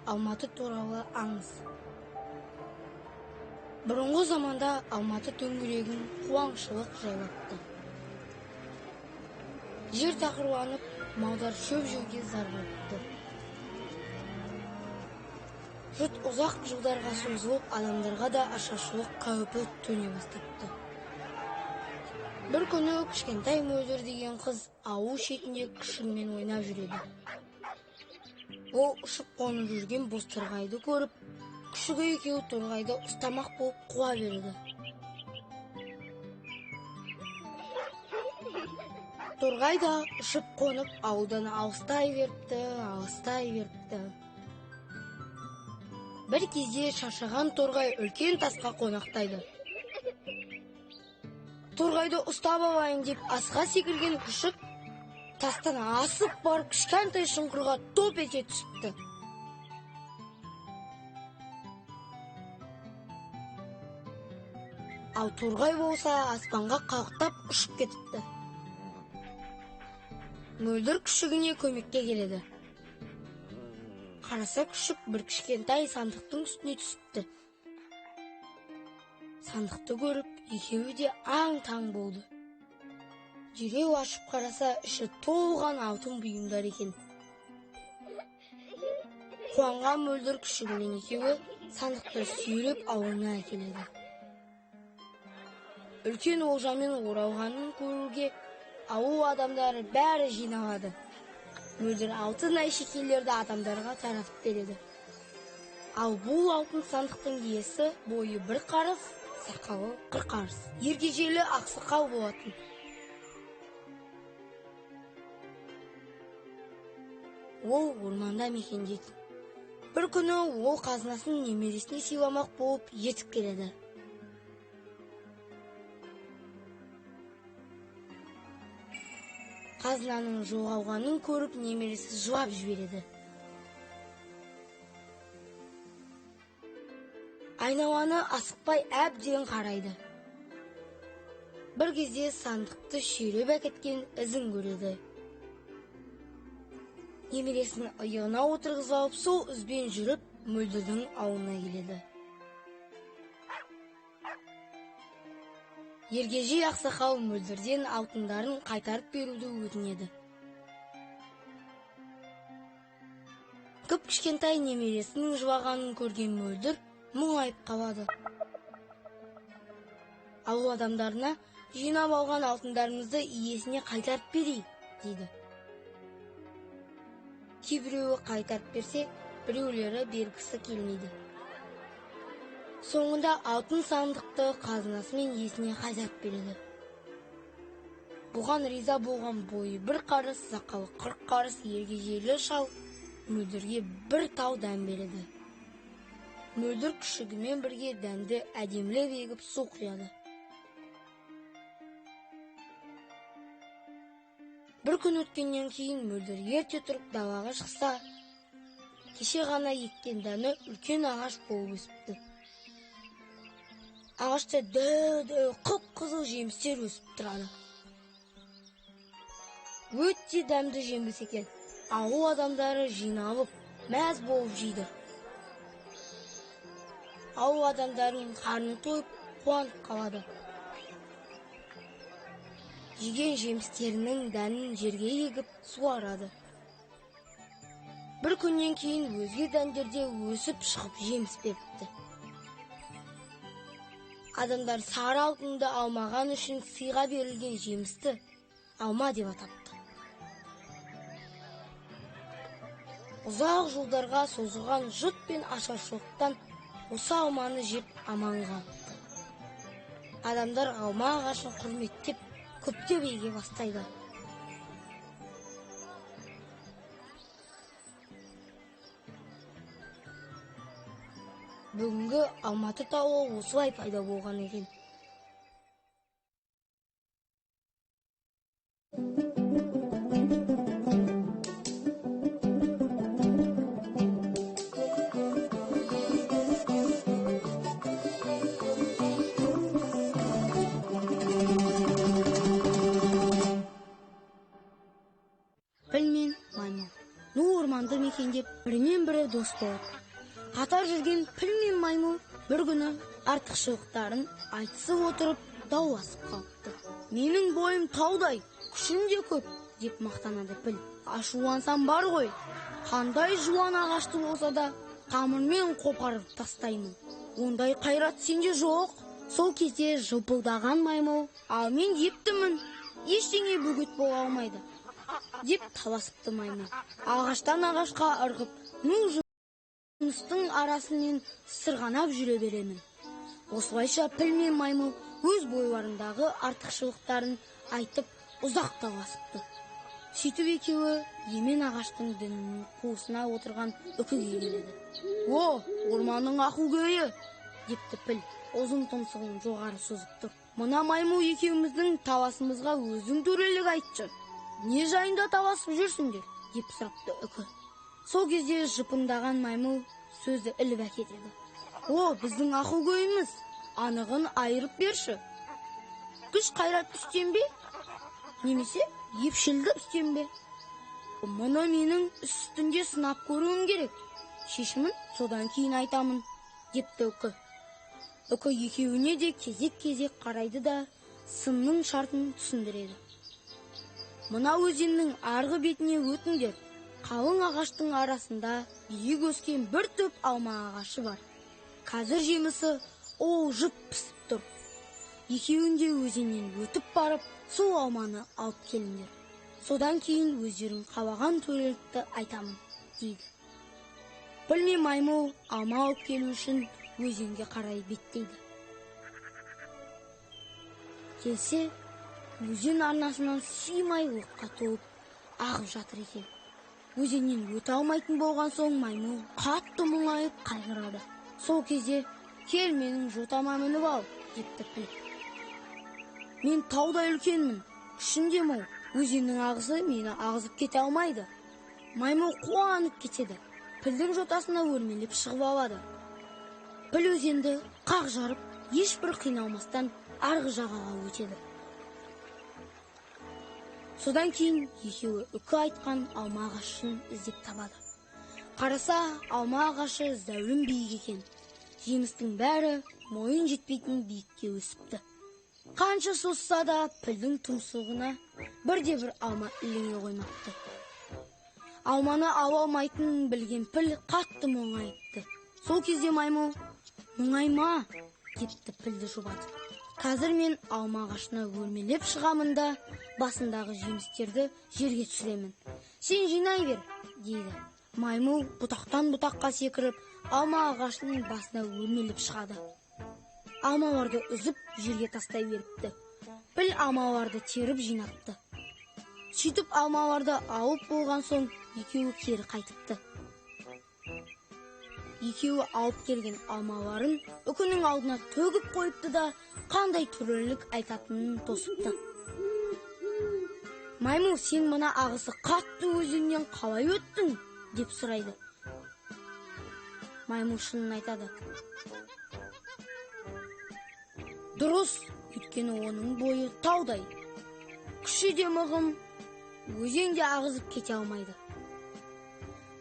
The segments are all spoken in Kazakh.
Алматы туралы аңыз. Бұрынғы заманда Алматы төңірегін қуаңшылық жайлапты. Жер тақырланып, малдар шөп жеуге зар болыпты. Жұрт ұзақ жылдарға созылып, адамдарға да ашаршылық қаупі төне бастапты. Бір күні кішкентай Мөлдір деген қыз ауыл шетінде күшігімен ойнап жүреді. Ол ұшып қонып жүрген бозторғайды көріп, күшігі екеуі торғайды ұстамақ болып қуа берді. Торғай да ұшып қонып ауылдан алыстай беріпті. Бір кезде шаршаған торғай үлкен тасқа қонақтайды. Торғайды ұстап алайын деп асқа секірген күшік тастан асып барып кішкентай шұңқырға топ ете түсіпті. Ал торғай болса аспанға қалықтап ұшып кетіпті. Мөлдір күшігіне көмекке келеді. Қараса күшік бір кішкентай сандықтың үстіне түсіпті. Сандықты көріп, екеуі де аң-таң болды. Дереу ашып қараса, іші толған алтын бұйымдар екен. Қуанған Мөлдір күшігімен екеуі сандықты сүйреп ауылына әкеледі. Үлкен олжамен оралғанын көруге ауыл адамдары бәрі жиналады. Мөлдір алтын әшекейлерді адамдарға таратып береді. Ал бұл алтын сандықтың иесі бойы бір қарыс, сақалы 40 қарыс. Ергежейлі ақсақал болатын. Ол орманда мекендейтін. Бір күні ол қазынасын немересіне сыйламақ болып етіп келеді. Қазынаның жоғалғанын көріп, немересі жылап жібереді. Айналаны асықпай әбден қарайды. Бір кезде сандықты сүйреп әкеткен ізін көреді. Немересін иығына отырғызып алып, сол ізбен жүріп, Мөлдірдің ауылына келеді. Ергежей ақсақал Мөлдірден алтындарын қайтарып беруді өтінеді. Кіп-кішкентай немересінің жылағанын көрген Мөлдір мұңайып қалады. Ауыл адамдарына жинап алған алтындарымызды иесіне қайтарып берейік, дейді. Кейбіреуі қайтарып берсе, біреулері бергісі келмейді. Соңында алтын сандықты қазынасымен иесіне қайтарып береді. Бұған риза болған бойы бір қарыс, сақалы 40 қарыс ергежейлі шал Мөлдірге бір тау дән береді. Мөлдір күшігімен бірге дәнді әдемілеп егіп су құяды. Бір күн өткеннен кейін Мөлдір ерте тұрып далаға шықса, кеше ғана еккен дәні үлкен ағаш болып өсіпті. Ағашта дөу-дөу қып-қызыл жемістер өсіп тұрады. Өте дәмді жеміс екен. Ауыл адамдары жиналып, мәз болып жейді. Ауыл адамдарының қарны тойып, қуанып қалады. Жеген жемістерінің дәнін жерге егіп суарады. Бір күннен кейін өзге дәндерде өсіп шығып жеміс беріпті. Адамдар сары алтынды алмаған үшін сыйға берілген жемісті алма деп атапты. Ұзақ жылдарға созылған жұт пен ашаршылықтан осы алманы жеп аман қалыпты. Адамдар алма ағашын құрметтеп, көптеп еге бастайды. Бүгінгі Алматы тауы осылай пайда болған екен. Піл мен маймыл. орманды мекендеп бірімен бірі дос болып. Қатар жүрген піл мен маймыл бір күні артықшылықтарын айтысып отырып дауласып қалыпты. Менің бойым таудай, күшім де көп, деп мақтанады піл. Ашулансам бар ғой, қандай жуан ағашты болса да қамырмен қопарып тастаймын. Ондай қайрат сенде жоқ. Сол кезде жылпылдаған маймыл, ал мен ептімін, ештеңе бөгет бола алмайды, деп таласыпты маймыл. Ағаштан ағашқа ырғып, жыныстың арасымен сырғанап жүре беремін. Осылайша піл мен маймыл өз бойларындағы артықшылықтарын айтып ұзақ таласыпты. Сөйтіп екеуі емен ағаштың діңінің қуысына отырған үкіге келеді. О, орманның ақылгөйі, депті піл, ұзын тұмсығын жоғары созып тұр. Мына маймыл екеуміздің таласымызға өзің төрелік айтшы. Не жайында таласып жүрсіңдер? Деп сұрапты үкі. Сол кезде жыпыңдаған маймыл сөзді іліп әкетеді. О, біздің ақылгөйіміз, анығын айырып берші. Күш қайрат үстем бе? Немесе епшілдік үстем бе? Мұны менің үстінде сынап көруім керек. Шешімін содан кейін айтамын, депті үкі. Үкі екеуіне де кезек-кезек қарайды да сынның шартын түсіндіреді. Мына өзеннің арғы бетіне өтіңдер. Қалың ағаштың арасында биік өскен бір төп алма ағашы бар. Қазір жемісі жып пісіп тұр. Екеуінде өзеннен өтіп барып, сол алманы алып келіңдер. Содан кейін өздерің қалаған төрелікті айтамын, дейді. Піл мен маймыл алма алып келу үшін өзенге қарай беттейді. Келсе, өзен арнасынан сүймай отқа толып ағып жатыр екен. Өзеннен өте алмайтын болған соң маймыл қатты мұңайып қайғырады. Сол кезде, кел менің жотама мініп ал, депті піл. Мен таудай үлкенмін, күшім де мол, өзеннің ағысы мені ағызып кете алмайды. Маймыл қуанып кетеді. Пілдің жотасына өрмелеп шығып алады. Піл өзенді қақ жарып, ешбір қиналмастан арғы жағаға өтеді. Содан кейін екеуі үкі айтқан алма ағашын іздеп табады. Қараса, алма ағашы зәулім биік екен. Жемістің бәрі мойын жетпейтін биікке өсіпті. Қанша созса да пілдің тұмсығына бірде-бір алма іліне қоймапты. Алманы ала алмайтынын білген піл қатты мұңайыпты. Сол кезде маймыл, мұңайма, депті пілді жұбатып. Қазір мен алма ағашына өрмелеп шығамын да, басындағы жемістерді жерге түсіремін. Сен жинай бер, дейді. Маймыл бұтақтан бұтаққа секіріп, алма ағашының басына өрмелеп шығады. Алмаларды үзіп жерге тастай беріпті. Піл алмаларды теріп жинапты. Сөйтіп алмаларды алып болған соң екеуі кері қайтыпты. Екеуі алып келген алмаларын үкінің алдына төгіп қойыпты да, қандай төрелік айтатынын тосыпты. Маймыл, сен мына ағысы қатты өзеннен қалай өттің? Деп сұрайды. Маймыл шынын айтады. Дұрыс, өйткені оның бойы таудай. Күші де мығым, өзенде ағызып кете алмайды.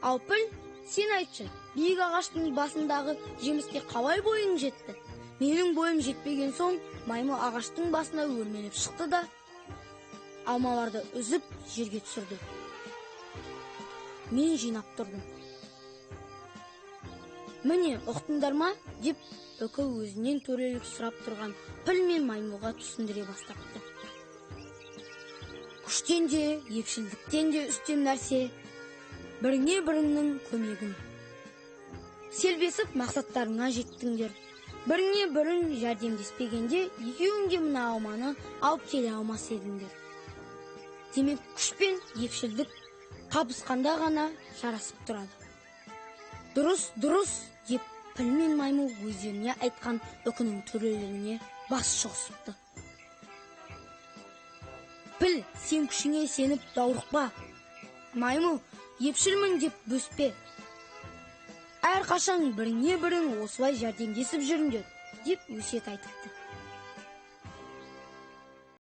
Ал піл, сен айтшы, биік ағаштың басындағы жеміске қалай бойың жетті? Менің бойым жетпеген соң, маймыл ағаштың басына өрмелеп шықты да, алмаларды үзіп жерге түсірді. Мен жинап тұрдым. Міне, ұқтыңдар ма? Деп үкі өзінен төрелік сұрап тұрған піл мен маймылға түсіндіре бастапты. Күштен де, епшілдіктен де үстем нәрсе біріңе біріңнің көмегін. Селбесіп мақсаттарыңа жеттіңдер. Біріңе бірің жәрдемдеспегенде екеуіңде мына алманы алып келе алмас едіңдер. Демек күш пен епшілдік қабысқанда ғана жарасып тұрады. Дұрыс, дұрыс, деп піл мен маймыл өздеріне айтқан үкінің төрелігіне бас шұқсыпты. Піл, сен күшіңе сеніп даурықпа. Маймыл, епшілмін деп бөспе. Әрқашан біріңе бірің осылай жәрдемдесіп жүріңдер, деп өсиет айтыпты.